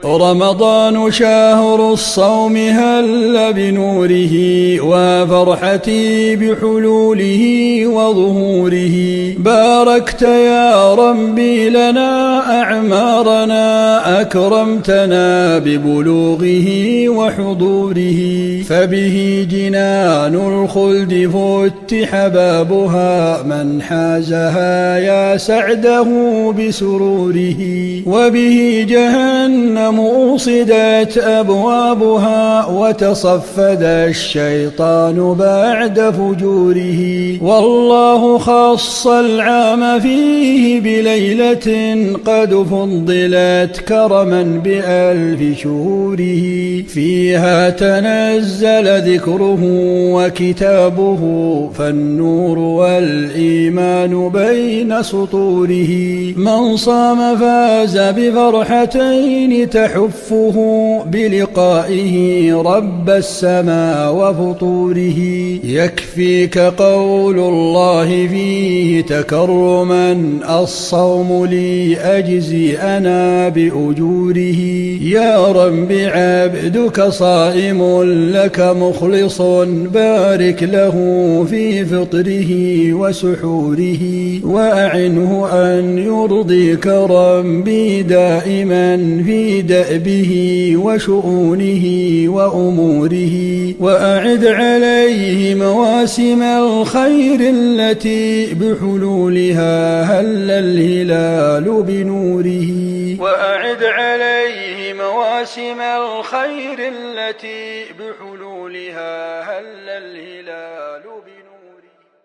رمضان شهر الصوم هل بنوره وفرحتي بحلوله وظهوره. باركت يا ربي لنا أعمارنا، أكرمتنا ببلوغه وحضوره، فبه جنان الخلد فتح بابها، من حازها يا سعده بسروره. وبه جهنم أوصدت أبوابها، وتصفد الشيطان بعد فجوره. والله خص العام فيه بليلة قد فضلت كرما بألف شهوره، فيها تنزل ذكره وكتابه، فالنور والإيمان بين سطوره. من صام فاز بفرحتين تحفه، بلقائه رب السماء وفطوره. يكفيك قول الله فيه تكرما، الصوم لي أجزي أنا بأجوره. يا رب عبدك صائم لك مخلص، بارك له في فطره وسحوره، وأعنه أن يرضيك ربي دائما في دأبه وشؤونه وأموره. وأعد عليه مواسم الخير التي بحلولها هل الهلال بنوره. وأعد عليه مواسم الخير التي بحلولها هل الهلال بنوره.